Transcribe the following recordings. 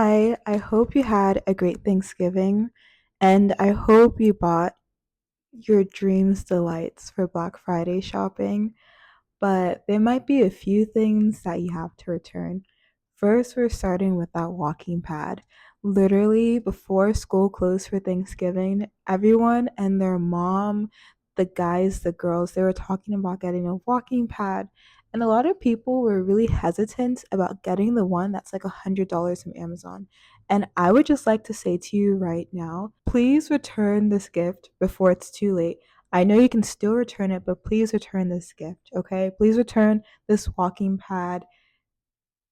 Hi, I hope you had a great Thanksgiving and I hope you bought your dreams delights for Black Friday shopping, but there might be a few things that you have to return. First, we're starting with that walking pad. Literally, before school closed for Thanksgiving, everyone and their mom, the guys, the girls, they were talking about getting a walking pad. And a lot of people were really hesitant about getting the one that's like $100 from Amazon. And I would just like to say to you right now, please return this gift before it's too late. I know you can still return it, but please return this gift, okay? Please return this walking pad.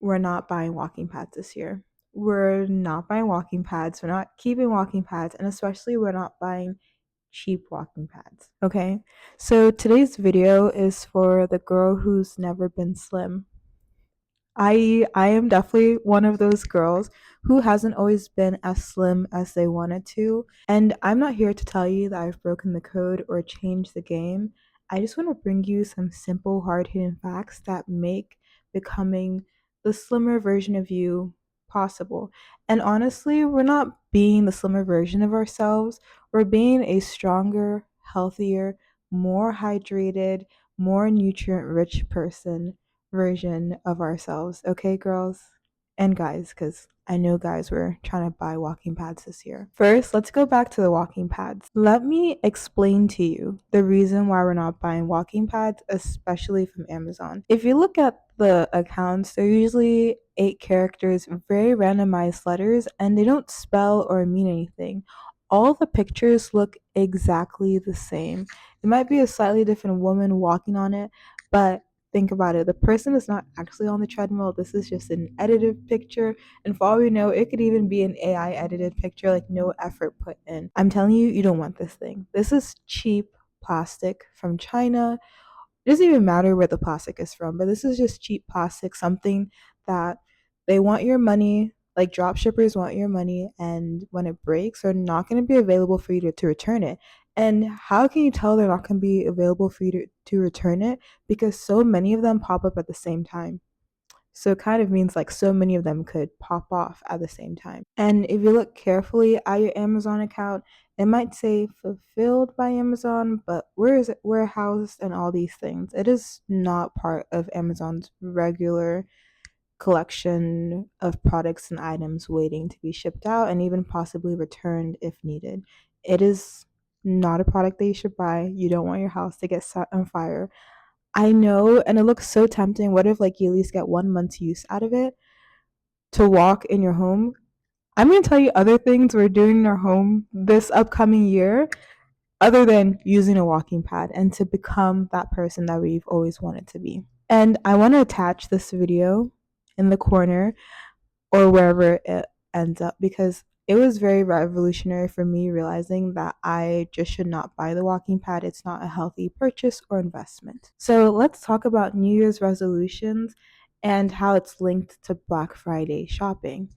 We're not buying walking pads this year. We're not buying walking pads. We're not keeping walking pads. And especially, we're not buying cheap walking pads, okay? So today's video is for the girl who's never been slim. I am definitely one of those girls who hasn't always been as slim as they wanted to. And I'm not here to tell you that I've broken the code or changed the game. I just want to bring you some simple, hard-hitting facts that make becoming the slimmer version of you possible. And honestly, we're not being the slimmer version of ourselves. We're being a stronger, healthier, more hydrated, more nutrient-rich person version of ourselves, okay, girls and guys, because I know guys were trying to buy walking pads this year. First, let's go back to the walking pads. Let me explain to you the reason why we're not buying walking pads, especially from Amazon. If you look at the accounts, they're usually 8 characters, very randomized letters, and they don't spell or mean anything. All the pictures look exactly the same. It might be a slightly different woman walking on it, but think about it. The person is not actually on the treadmill. This is just an edited picture. And for all we know, it could even be an AI edited picture, like no effort put in. I'm telling you, you don't want this thing. This is cheap plastic from China. It doesn't even matter where the plastic is from, but this is just cheap plastic, something that they want your money, like drop shippers want your money, and when it breaks, they're not going to be available for you to return it. And how can you tell they're not going to be available for you to return it? Because so many of them pop up at the same time. So it kind of means like so many of them could pop off at the same time. And if you look carefully at your Amazon account, it might say fulfilled by Amazon, but where is it warehoused and all these things? It is not part of Amazon's regular collection of products and items waiting to be shipped out and even possibly returned if needed. It is not a product that you should buy. You don't want your house to get set on fire. I know, and it looks so tempting. What if like you at least get 1 month's use out of it to walk in your home? I'm gonna tell you other things we're doing in our home this upcoming year, other than using a walking pad and to become that person that we've always wanted to be. And I want to attach this video in the corner or wherever it ends up because it was very revolutionary for me realizing that I just should not buy the walking pad. It's not a healthy purchase or investment. So let's talk about New Year's resolutions and how it's linked to Black Friday shopping.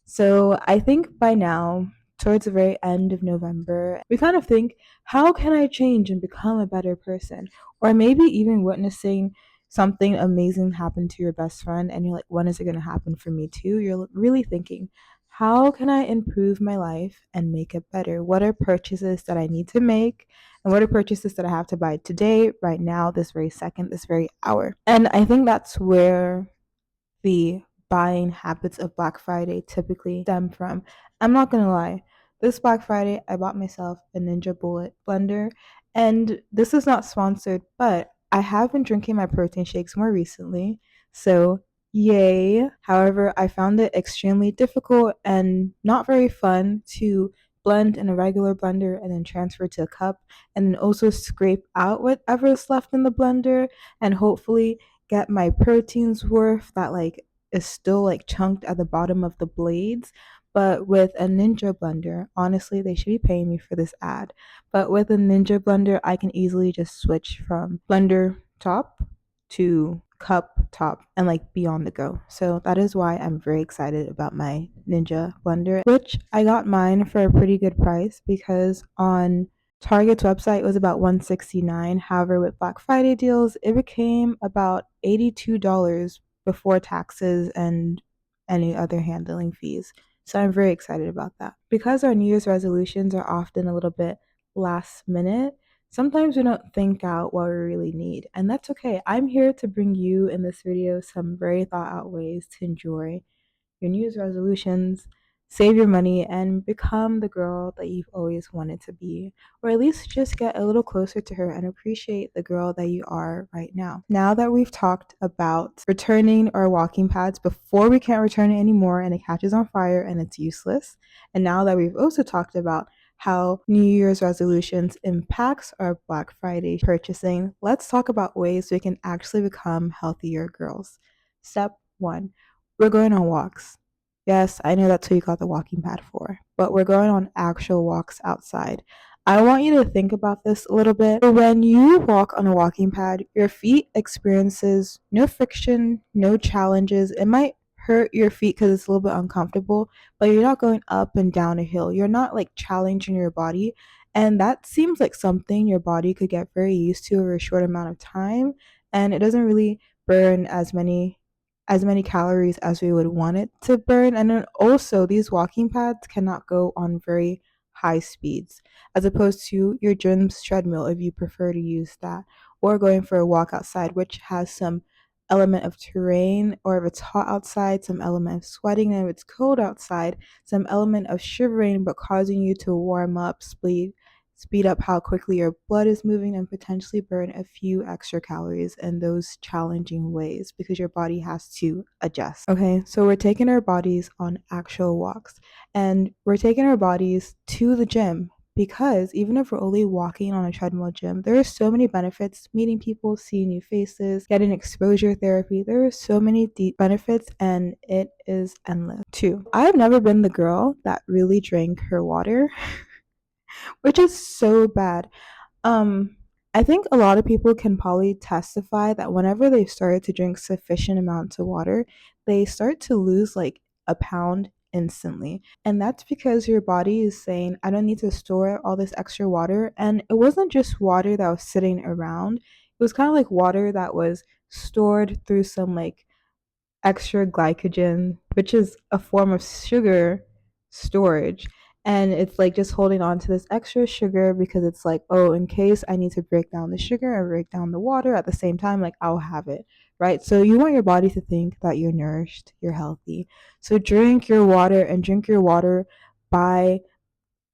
So I think by now, towards the very end of November, we kind of think, how can I change and become a better person? Or maybe even witnessing something amazing happen to your best friend and you're like, when is it going to happen for me too? You're really thinking, how can I improve my life and make it better? What are purchases that I need to make? And what are purchases that I have to buy today, right now, this very second, this very hour? And I think that's where the buying habits of Black Friday typically stem from. I'm not gonna lie, this Black Friday I bought myself a Ninja Bullet blender, and this is not sponsored, but I have been drinking my protein shakes more recently, so yay. However, I found it extremely difficult and not very fun to blend in a regular blender and then transfer to a cup and then also scrape out whatever's left in the blender and hopefully get my proteins worth that like is still like chunked at the bottom of the blades. But with a Ninja blender, honestly, they should be paying me for this ad. But with a Ninja blender, I can easily just switch from blender top to cup top and like be on the go. So that is why I'm very excited about my Ninja blender, which I got mine for a pretty good price because on Target's website was about $169. However, with Black Friday deals, it became about $82 before taxes and any other handling fees. So I'm very excited about that. Because our New Year's resolutions are often a little bit last minute, sometimes we don't think out what we really need, and that's okay. I'm here to bring you in this video some very thought out ways to enjoy your New Year's resolutions, save your money, and become the girl that you've always wanted to be, or at least just get a little closer to her and appreciate the girl that you are right now. Now that we've talked about returning our walking pads before we can't return it anymore and it catches on fire and it's useless, and now that we've also talked about how New Year's resolutions impacts our Black Friday purchasing, let's talk about ways we can actually become healthier girls. Step 1, we're going on walks. Yes, I know that's what you got the walking pad for, but we're going on actual walks outside. I want you to think about this a little bit. When you walk on a walking pad, your feet experiences no friction, no challenges. It might hurt your feet because it's a little bit uncomfortable, but you're not going up and down a hill. You're not like challenging your body. And that seems like something your body could get very used to over a short amount of time. And it doesn't really burn as many calories as we would want it to burn. And then also, these walking pads cannot go on very high speeds, as opposed to your gym's treadmill if you prefer to use that, or going for a walk outside, which has some element of terrain, or if it's hot outside, some element of sweating, and if it's cold outside, some element of shivering, but causing you to warm up, speed up how quickly your blood is moving, and potentially burn a few extra calories in those challenging ways because your body has to adjust. Okay, so we're taking our bodies on actual walks, and we're taking our bodies to the gym, because even if we're only walking on a treadmill gym, there are so many benefits: meeting people, seeing new faces, getting exposure therapy. There are so many deep benefits, and it is endless. 2, I've never been the girl that really drank her water, which is so bad. Um, I think a lot of people can probably testify that whenever they've started to drink sufficient amounts of water, they start to lose like a pound instantly. And that's because your body is saying, I don't need to store all this extra water. And it wasn't just water that was sitting around, it was kind of like water that was stored through some like extra glycogen, which is a form of sugar storage. And it's like just holding on to this extra sugar because it's like, oh, in case I need to break down the sugar and break down the water at the same time, like I'll have it, right? So you want your body to think that you're nourished, you're healthy. So drink your water, and drink your water by,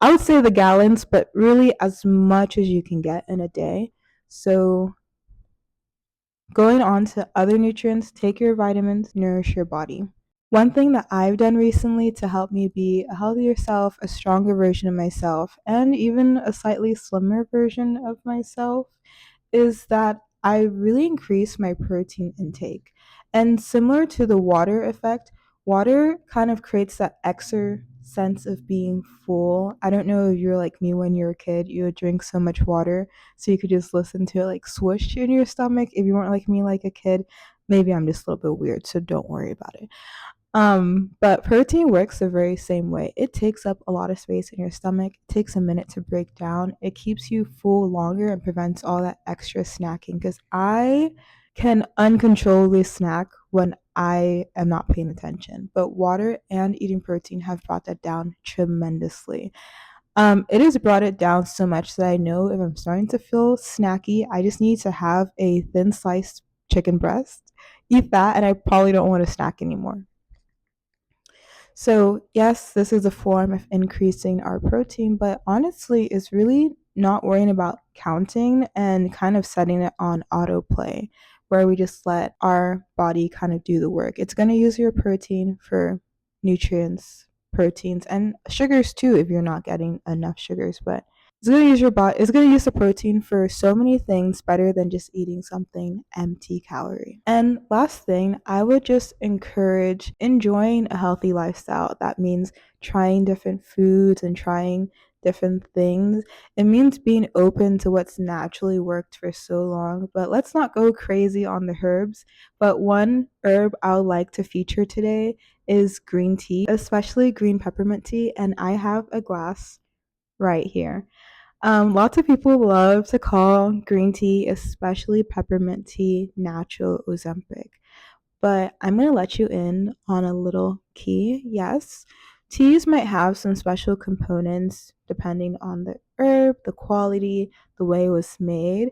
I would say, the gallons, but really as much as you can get in a day. So going on to other nutrients, take your vitamins, nourish your body. One thing that I've done recently to help me be a healthier self, a stronger version of myself, and even a slightly slimmer version of myself is that I really increased my protein intake. And similar to the water effect, water kind of creates that extra sense of being full. I don't know if you're like me when you're a kid, you would drink so much water so you could just listen to it like swoosh in your stomach. If you weren't like me like a kid, maybe I'm just a little bit weird, so don't worry about it. But protein works the very same way. It takes up a lot of space in your stomach. It takes a minute to break down. It keeps you full longer and prevents all that extra snacking, because I can uncontrollably snack when I am not paying attention. But water and eating protein have brought that down tremendously. It has brought it down so much that I know if I'm starting to feel snacky, I just need to have a thin sliced chicken breast, eat that, and I probably don't want to snack anymore. So, yes, this is a form of increasing our protein, but honestly, it's really not worrying about counting and kind of setting it on autoplay, where we just let our body kind of do the work. It's going to use your protein for nutrients, proteins, and sugars too if you're not getting enough sugars, but it's going to use your body, it's going to use the protein for so many things better than just eating something empty calorie. And last thing, I would just encourage enjoying a healthy lifestyle. That means trying different foods and trying different things. It means being open to what's naturally worked for so long, but let's not go crazy on the herbs. But one herb I would like to feature today is green tea, especially green peppermint tea, and I have a glass right here. Lots of people love to call green tea, especially peppermint tea, natural Ozempic. but I'm going to let you in on a little key. Yes, teas might have some special components depending on the herb, the quality, the way it was made,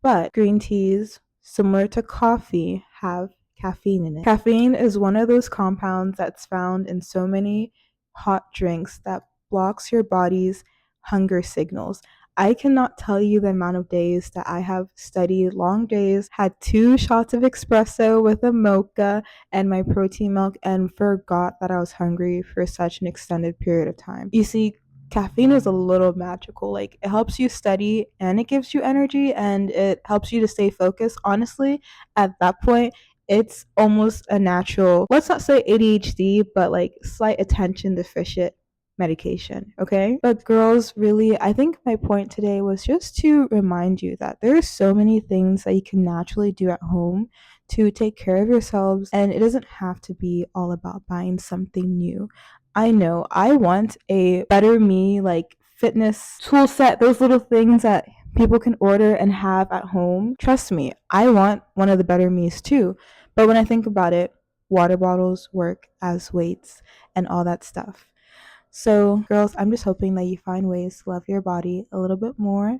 but green teas, similar to coffee, have caffeine in it. Caffeine is one of those compounds that's found in so many hot drinks that blocks your body's hunger signals. I cannot tell you the amount of days that I have studied long days, had 2 shots of espresso with a mocha and my protein milk, and forgot that I was hungry for such an extended period of time. You see, caffeine is a little magical. Like, it helps you study and it gives you energy and it helps you to stay focused. Honestly, at that point, it's almost a natural, let's not say ADHD, but like slight attention deficit medication, okay? But girls, really, I think my point today was just to remind you that there are so many things that you can naturally do at home to take care of yourselves, and it doesn't have to be all about buying something new. I know I want a better me, like fitness tool set, those little things that people can order and have at home. Trust me, I want one of the better me's too. But when I think about it, water bottles work as weights and all that stuff. So, girls, I'm just hoping that you find ways to love your body a little bit more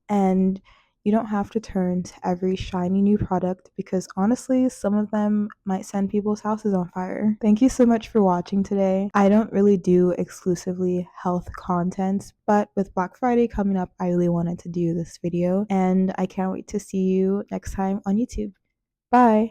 and you don't have to turn to every shiny new product because honestly, some of them might send people's houses on fire. Thank you so much for watching today. I don't really do exclusively health content, but with Black Friday coming up, I really wanted to do this video and I can't wait to see you next time on YouTube. Bye.